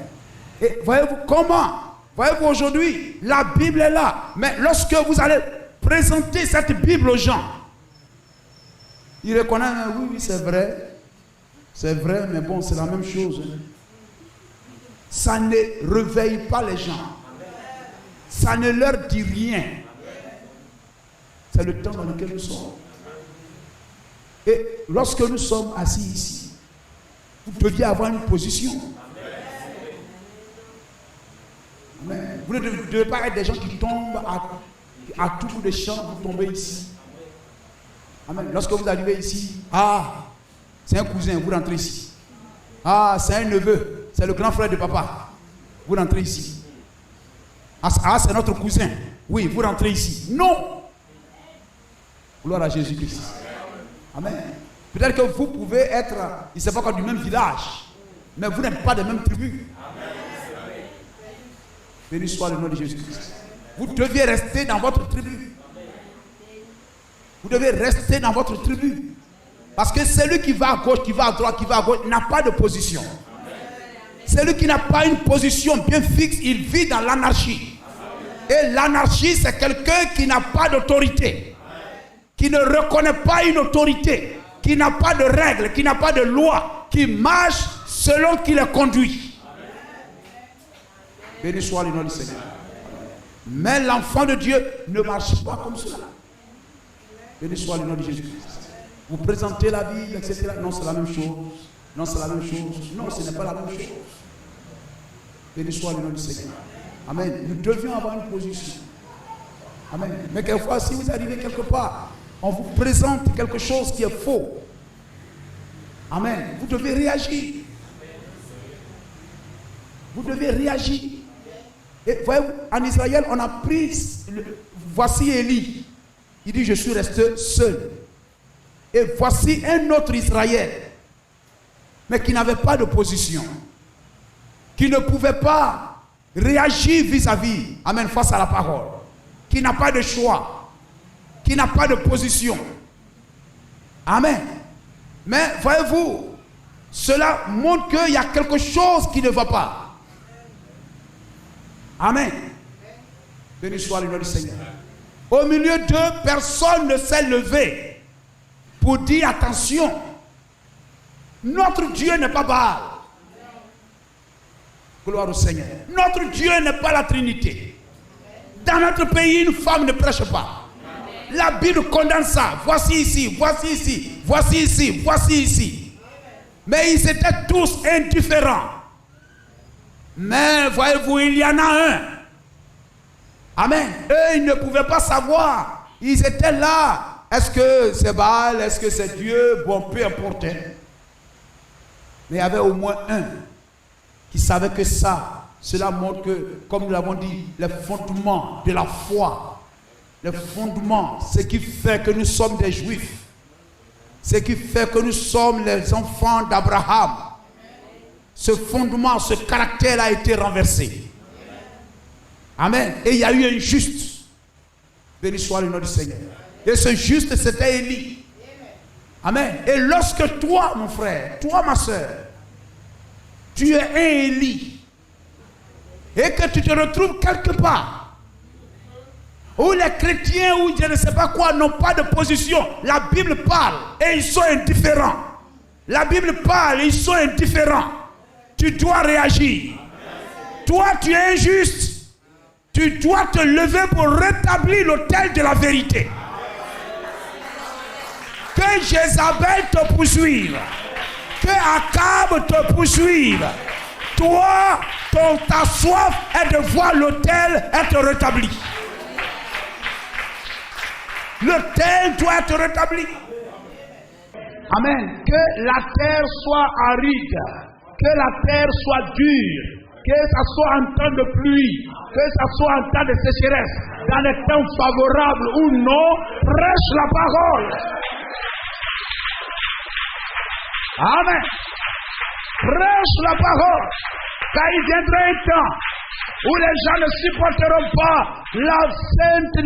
Et voyez-vous comment? Voyez-vous aujourd'hui, la Bible est là. Mais lorsque vous allez présenter cette Bible aux gens, ils reconnaissent, oui, c'est vrai. C'est vrai, mais bon, c'est la même chose. Ça ne réveille pas les gens. Ça ne leur dit rien. C'est le temps dans lequel nous sommes. Et lorsque nous sommes assis ici, vous deviez avoir une position. Amen. Vous ne devez pas être des gens qui tombent à tout bout de champ, vous tombez ici. Amen. Lorsque vous arrivez ici, c'est un cousin, vous rentrez ici. C'est un neveu, c'est le grand frère de papa. Vous rentrez ici. C'est notre cousin. Oui, vous rentrez ici. Non. Gloire à Jésus-Christ. Amen. Peut-être que vous pouvez être, il ne sait pas quoi, du même village, mais vous n'êtes pas des mêmes tribus. Béni soit le nom de Jésus-Christ. Vous deviez rester dans votre tribu. Vous devez rester dans votre tribu. Parce que celui qui va à gauche, qui va à droite, qui va à gauche, n'a pas de position. Celui qui n'a pas une position bien fixe, il vit dans l'anarchie. Et l'anarchie, c'est quelqu'un qui n'a pas d'autorité, qui ne reconnaît pas une autorité, qui n'a pas de règles, qui n'a pas de loi, qui marche selon qui le conduit. Béni soit le nom du Seigneur. Mais l'enfant de Dieu ne marche pas comme cela. Béni soit le nom de Jésus-Christ. Vous présentez la Bible, etc. Non, c'est la même chose. Non, c'est la même chose. Non, ce n'est pas la même chose. Béni soit le nom du Seigneur. Amen. Nous devions avoir une position. Amen. Mais quelquefois, si vous arrivez quelque part, on vous présente quelque chose qui est faux. Amen. Vous devez réagir. Vous devez réagir. Et voyez, en Israël, on a pris, voici Élie. Il dit, je suis resté seul. Et voici un autre Israël, mais qui n'avait pas de position, qui ne pouvait pas réagir vis-à-vis, amen, face à la parole, qui n'a pas de choix, qui n'a pas de position. Amen. Mais voyez-vous, cela montre qu'il y a quelque chose qui ne va pas. Amen. Béni soit le nom du Seigneur. Au milieu d'eux, personne ne s'est levé pour dire attention. Notre Dieu n'est pas Baal. Gloire au Seigneur. Notre Dieu n'est pas la Trinité. Dans notre pays, une femme ne prêche pas. La Bible condamne ça. Voici ici, voici ici, voici ici, voici ici. Mais ils étaient tous indifférents. Mais voyez-vous, il y en a un. Amen. Eux, ils ne pouvaient pas savoir. Ils étaient là. Est-ce que c'est Baal? Est-ce que c'est Dieu? Bon, peu importe. Mais il y avait au moins un qui savait que ça, cela montre que, comme nous l'avons dit, le fondement de la foi, le fondement, ce qui fait que nous sommes des Juifs, ce qui fait que nous sommes les enfants d'Abraham, ce fondement, ce caractère a été renversé. Amen. Et il y a eu un juste. Béni soit le nom du Seigneur. Et ce juste, c'était Élie. Amen. Et lorsque toi, mon frère, toi, ma soeur, tu es un Élie, et que tu te retrouves quelque part, où les chrétiens, ou je ne sais pas quoi, n'ont pas de position, la Bible parle, et ils sont indifférents. La Bible parle, et ils sont indifférents. Tu dois réagir. Toi, tu es injuste. Tu dois te lever pour rétablir l'autel de la vérité. Que Jézabel te poursuive. Que Akab te poursuive. Toi, ta soif est de voir l'autel être rétabli. L'autel doit être rétabli. Amen. Que la terre soit aride. Que la terre soit dure, que ça soit en temps de pluie, que ça soit en temps de sécheresse, dans les temps favorables ou non, prêche la parole. Amen. Prêche la parole. Car il viendra un temps où les gens ne supporteront pas la sainte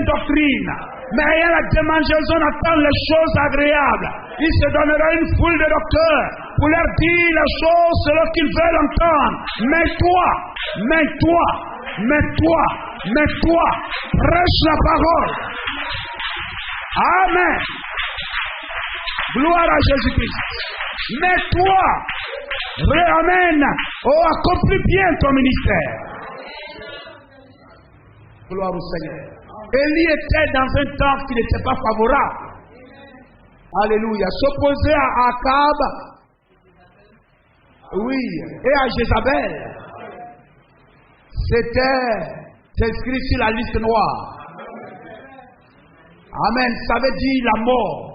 doctrine. Mais ayant la démangeaison attend les choses agréables. Il se donnera une foule de docteurs pour leur dire les choses selon qu'ils veulent entendre. Mais toi, prêche la parole. Amen. Gloire à Jésus-Christ. Mais toi, amen, accomplis bien ton ministère. Gloire au Seigneur. Élie était dans un temps qui n'était pas favorable. Alléluia. S'opposer à Akab, oui, et à Jézabel, c'était inscrit sur la liste noire. Amen. Ça veut dire la mort.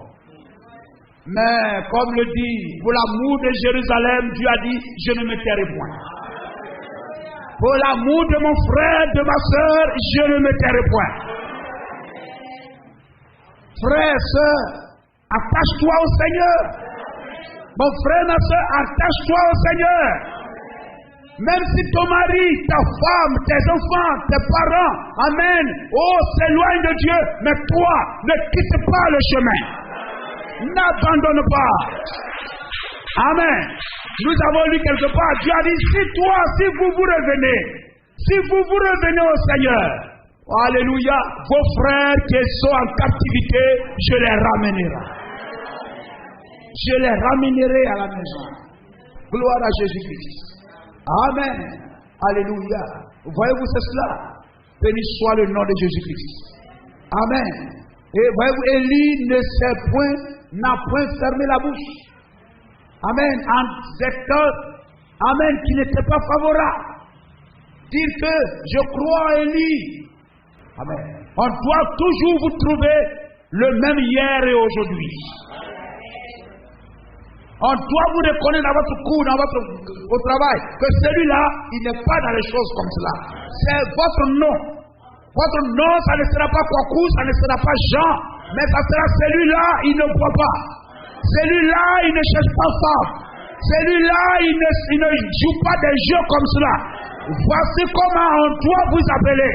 Mais comme le dit, pour l'amour de Jérusalem, Dieu a dit, je ne me tairai point. Pour l'amour de mon frère, de ma soeur, je ne me tairai point. Frère, soeur, attache-toi au Seigneur. Mon frère, ma soeur, attache-toi au Seigneur. Même si ton mari, ta femme, tes enfants, tes parents, amen, s'éloignent de Dieu, mais toi, ne quitte pas le chemin. N'abandonne pas. Amen. Nous avons lu quelque part, Dieu a dit, si vous revenez au Seigneur, alléluia, vos frères qui sont en captivité, je les ramènerai. Je les ramènerai à la maison. Gloire à Jésus-Christ. Amen. Alléluia. Voyez-vous cela? Béni soit le nom de Jésus-Christ. Amen. Et voyez-vous, Élie n'a point fermé la bouche. Amen. En secteur, amen, qui n'était pas favorable. Dire que je crois à Élie. Amen. On doit toujours vous trouver le même hier et aujourd'hui. On doit vous reconnaître dans votre cours, au travail, que celui-là, il n'est pas dans les choses comme cela. C'est votre nom. Votre nom, ça ne sera pas Kwaku, ça ne sera pas Jean, mais ça sera celui-là, il ne boit pas. Celui-là, il ne cherche pas femme. Celui-là, il ne joue pas des jeux comme cela. Voici comment on doit vous appeler.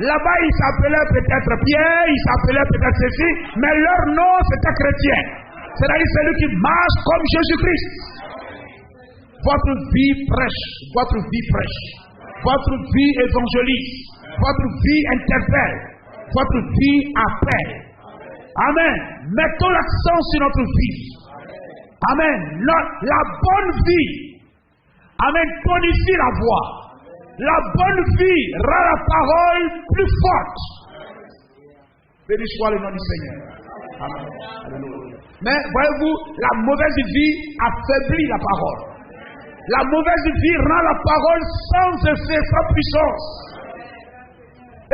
Là-bas, il s'appelait peut-être Pierre, il s'appelait peut-être ceci, mais leur nom, c'était chrétien. C'est-à-dire celui qui marche comme Jésus-Christ. Votre vie prêche, votre vie prêche, votre vie évangélise, votre vie interpelle, votre vie appelle. Amen. Mettons l'accent sur notre vie. Amen. La bonne vie. Amen. Tonifie la voix. La bonne vie rend la parole plus forte. Béni soit le nom du Seigneur. Amen. Alléluia. Mais voyez-vous, la mauvaise vie affaiblit la parole. La mauvaise vie rend la parole sans effet, sans puissance.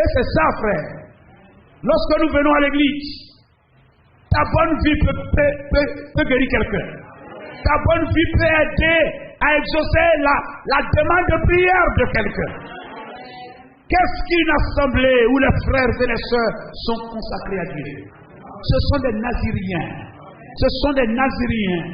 Et c'est ça, frère. Lorsque nous venons à l'église, ta bonne vie peut guérir quelqu'un. Ta bonne vie peut aider à exaucer la demande de prière de quelqu'un. Qu'est-ce qu'une assemblée où les frères et les sœurs sont consacrés à Dieu? Ce sont des Naziriens. Ce sont des Naziriens.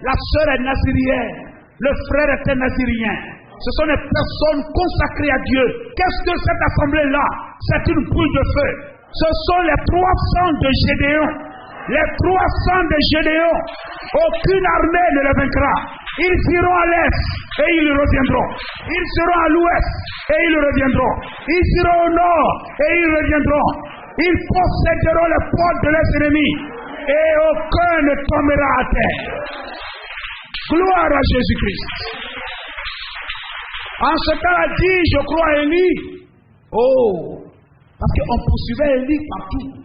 La sœur est Nazirienne. Le frère est un Nazirien. Ce sont des personnes consacrées à Dieu. Qu'est-ce que cette assemblée-là? C'est une boule de feu. Ce sont les 300 de Gédéon. Les 300 de Gédéon. Aucune armée ne les vaincra. Ils iront à l'est et ils reviendront. Ils seront à l'ouest et ils reviendront. Ils iront au nord et ils reviendront. Ils posséderont les portes de leurs ennemis et aucun ne tombera à terre. Gloire à Jésus-Christ. En ce temps-là dit, je crois à Élie. Oh, parce qu'on poursuivait Élie partout.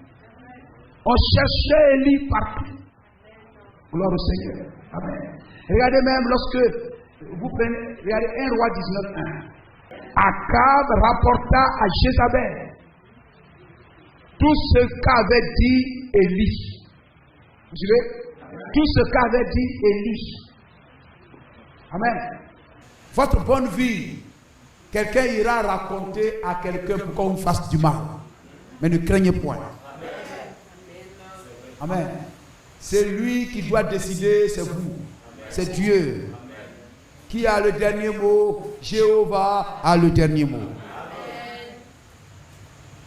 On cherchait Élie partout. Gloire au Seigneur. Amen. Regardez même lorsque vous prenez, regardez 1 Roi 19:1. Akab rapporta à Jézabel tout ce qu'avait dit Élie. Vous suivez? Tout ce qu'avait dit Élie. Amen. Votre bonne vie, quelqu'un ira raconter à quelqu'un pour qu'on vous fasse du mal. Mais ne craignez point. Amen. C'est lui qui doit décider, c'est vous. C'est Dieu. Qui a le dernier mot? Jéhovah a le dernier mot.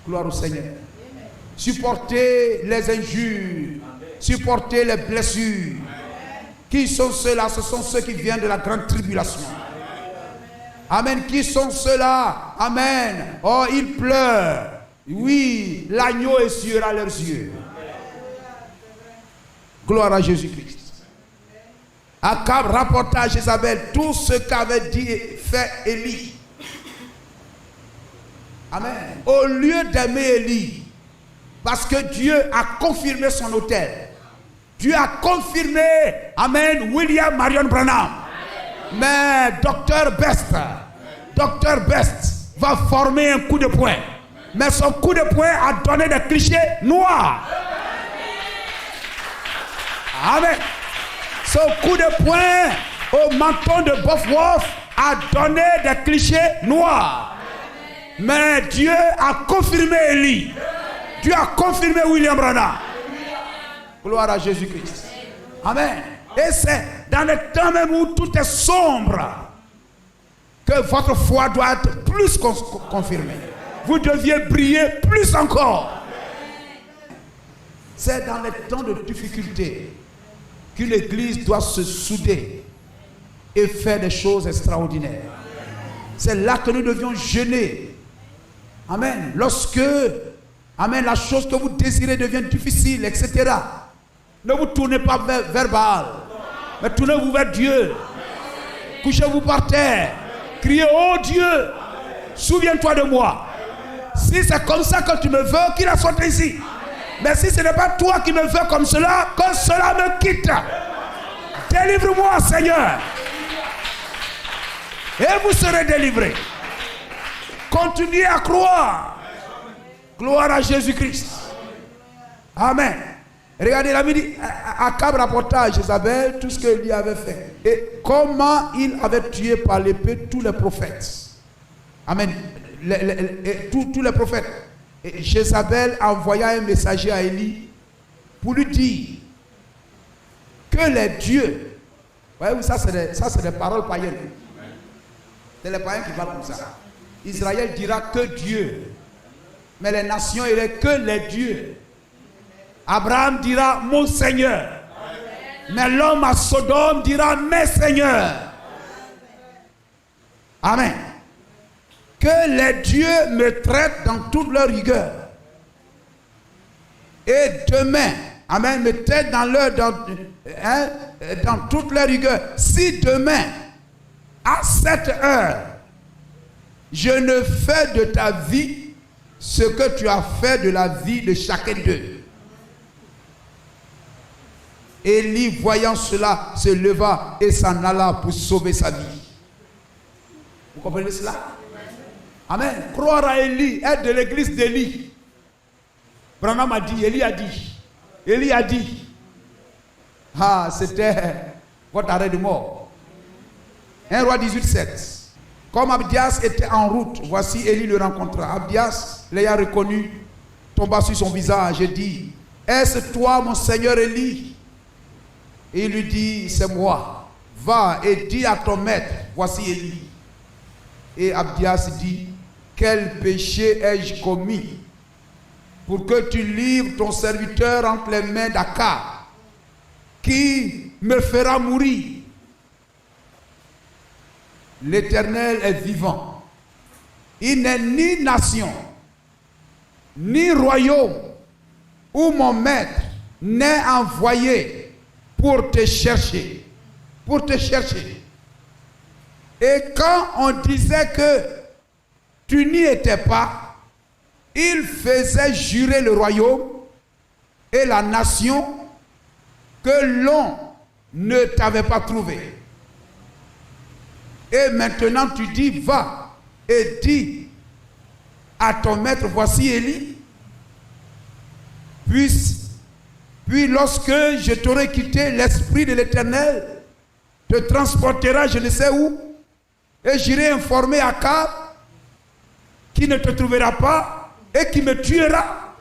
Gloire au Seigneur. Supportez les injures. Supportez les blessures. Qui sont ceux-là? Ce sont ceux qui viennent de la grande tribulation. Amen. Qui sont ceux-là? Amen. Oh, ils pleurent. Oui, l'agneau essuiera leurs yeux. Gloire à Jésus-Christ. Akab rapporta à Jézabel tout ce qu'avait dit et fait Élie. Amen. Au lieu d'aimer Élie, parce que Dieu a confirmé son autel. Dieu a confirmé, amen, William Marion Branham. Mais Dr Best va former un coup de poing. Mais son coup de poing a donné des clichés noirs. Amen. Son coup de poing au menton de Bofworth a donné des clichés noirs. Mais Dieu a confirmé Élie. Dieu a confirmé William Branham. Gloire à Jésus-Christ. Amen. Et c'est dans le temps même où tout est sombre que votre foi doit être plus confirmée. Vous deviez briller plus encore. C'est dans les temps de difficulté qu'une église doit se souder et faire des choses extraordinaires. C'est là que nous devions jeûner. Amen. Lorsque, amen, la chose que vous désirez devient difficile, etc. Ne vous tournez pas vers Baal, mais tournez-vous vers Dieu. Couchez-vous par terre. Criez, oh Dieu, souviens-toi de moi. Si c'est comme ça que tu me veux, qu'il en soit ici. Mais si ce n'est pas toi qui me veux comme cela, que cela me quitte. Délivre-moi, Seigneur. Et vous serez délivrés. Continuez à croire. Gloire à Jésus-Christ. Amen. Regardez, la dit, Akab rapporta à Jézabel tout ce qu'Élie avait fait. Et comment il avait tué par l'épée tous les prophètes. Amen. Tous les prophètes. Et Jézabel envoya un messager à Élie pour lui dire que les dieux, voyez-vous, ça c'est des paroles païennes. C'est les païens qui parlent comme ça. Israël dira que Dieu, mais les nations iraient que les dieux. Abraham dira mon Seigneur. Mais l'homme à Sodome dira mes seigneurs. Amen. Que les dieux me traitent dans toute leur rigueur. Et demain, amen, me traitent dans toute leur rigueur. Si demain, à cette heure, je ne fais de ta vie ce que tu as fait de la vie de chacun d'eux. Élie, voyant cela, se leva et s'en alla pour sauver sa vie. Vous comprenez cela? Amen. Croire à Élie, être de l'église d'Élie. Branham a dit, Élie a dit. Élie a dit. Ah, c'était votre arrêt de mort. 1 Roi 18:7. Comme Abdias était en route, voici Élie le rencontra. Abdias, l'ayant reconnu, tomba sur son visage et dit, est-ce toi mon Seigneur Élie? Et il lui dit, c'est moi. Va et dis à ton maître, voici Élie. Et Abdias dit, quel péché ai-je commis pour que tu livres ton serviteur entre les mains d'Akab, qui me fera mourir? L'Éternel est vivant. Il n'est ni nation, ni royaume, où mon maître n'est envoyé pour te chercher. Pour te chercher. Et quand on disait que tu n'y étais pas, il faisait jurer le royaume et la nation que l'on ne t'avait pas trouvé. Et maintenant tu dis, va et dis à ton maître, voici Élie. Puis lorsque je t'aurai quitté, l'Esprit de l'Éternel te transportera je ne sais où, et j'irai informer Akab, qui ne te trouvera pas et qui me tuera.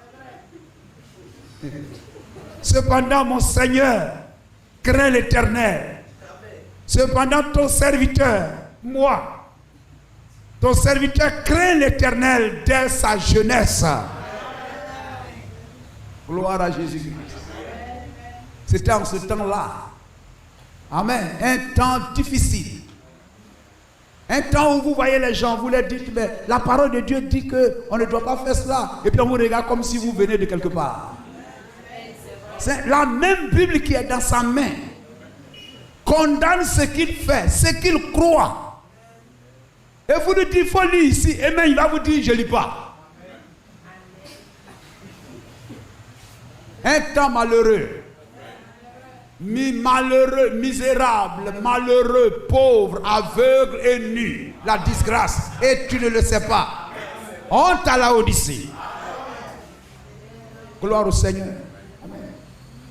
Cependant, mon Seigneur, crains l'Éternel. Cependant, ton serviteur, moi, ton serviteur craint l'Éternel dès sa jeunesse. Gloire à Jésus-Christ. C'était en ce temps-là. Amen. Un temps difficile. Un temps où vous voyez les gens, vous leur dites, mais la parole de Dieu dit qu'on ne doit pas faire cela. Et puis on vous regarde comme si vous venez de quelque part. C'est la même Bible qui est dans sa main. Condamne ce qu'il fait, ce qu'il croit. Et vous lui dites, il faut lire ici. Et même il va vous dire, je ne lis pas. Un temps malheureux. Malheureux, misérable, malheureux, pauvre, aveugle et nu. La disgrâce. Et tu ne le sais pas. Honte à la Odyssée. Gloire au Seigneur. Amen.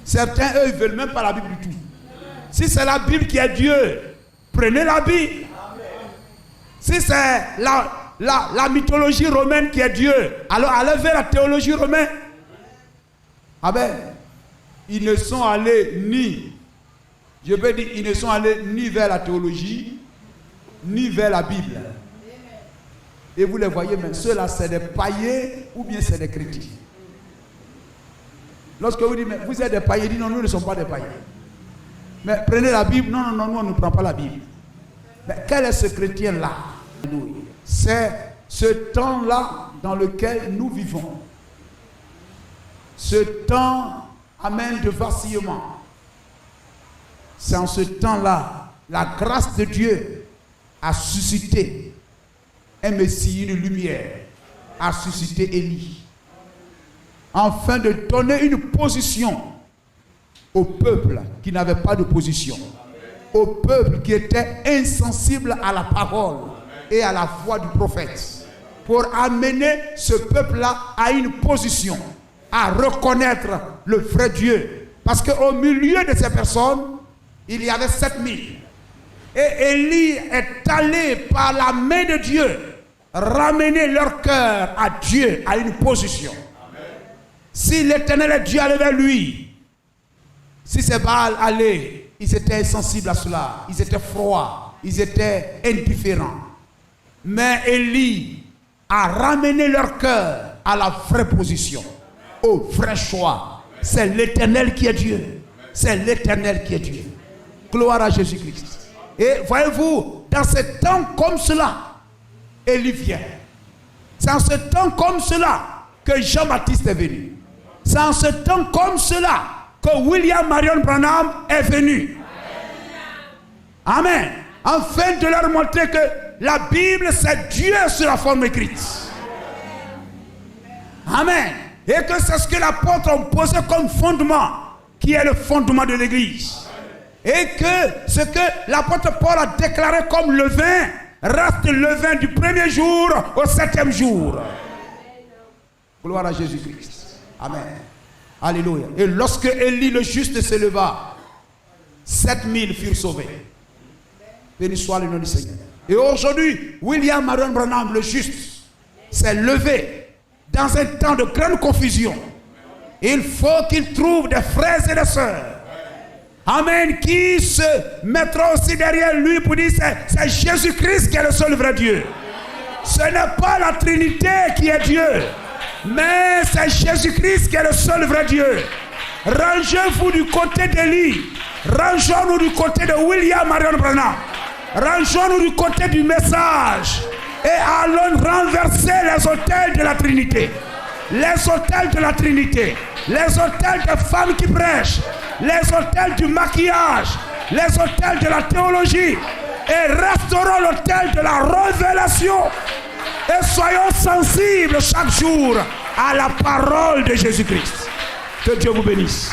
Certains, eux, ils ne veulent même pas la Bible du tout. Si c'est la Bible qui est Dieu, prenez la Bible. Si c'est la mythologie romaine qui est Dieu, alors allez vers la théologie romaine. Amen. Ils ne sont allés ils ne sont allés ni vers la théologie, ni vers la Bible. Et vous les voyez même, ceux-là c'est des païens ou bien c'est des chrétiens. Lorsque vous dites, mais vous êtes des païens, ils disent non, nous ne sommes pas des païens. Mais prenez la Bible, non, nous on ne prend pas la Bible. Mais quel est ce chrétien-là? C'est ce temps-là dans lequel nous vivons. Ce temps, amen, de vacillement. C'est en ce temps-là, la grâce de Dieu a suscité un Messie, une lumière, a suscité Élie, afin de donner une position au peuple qui n'avait pas de position, au peuple qui était insensible à la parole et à la voix du prophète. pour amener ce peuple-là à une position, à reconnaître le vrai Dieu. Parce qu'au milieu de ces personnes, il y avait 7000. Et Élie est allé par la main de Dieu ramener leur cœur à Dieu, à une position. Amen. Si l'Éternel est Dieu allait vers lui, si c'est Baal allait, ils étaient insensibles à cela, ils étaient froids, ils étaient indifférents. Mais Élie a ramené leur cœur à la vraie position, au vrai choix. C'est l'Éternel qui est Dieu. C'est l'Éternel qui est Dieu. Gloire à Jésus-Christ. Et voyez-vous, dans ce temps comme cela, Élie vient. C'est en ce temps comme cela que Jean-Baptiste est venu. C'est en ce temps comme cela que William Marion Branham est venu. Amen. Afin de leur montrer que la Bible, c'est Dieu sur la forme écrite. Amen. Et que c'est ce que l'apôtre a posé comme fondement, qui est le fondement de l'Église. Et que ce que l'apôtre Paul a déclaré comme levain reste le levain du premier jour au 7e jour. Gloire à Jésus-Christ. Amen. Alléluia. Et lorsque Élie le juste se leva, 7000 furent sauvés. Béni soit le nom du Seigneur. Et aujourd'hui, William Marion Branham, le juste, s'est levé dans un temps de grande confusion. Il faut qu'il trouve des frères et des sœurs. Amen. Qui se mettront aussi derrière lui pour dire c'est Jésus-Christ qui est le seul vrai Dieu. Ce n'est pas la Trinité qui est Dieu, mais c'est Jésus-Christ qui est le seul vrai Dieu. Rangez-vous du côté d'Élie. Rangeons-nous du côté de William Marion Branham. Rangeons-nous du côté du message. Et allons renverser les autels de la Trinité. Les autels de la Trinité. Les autels des femmes qui prêchent. Les autels du maquillage. Les autels de la théologie. Et restaurons l'autel de la révélation. Et soyons sensibles chaque jour à la parole de Jésus-Christ. Que Dieu vous bénisse.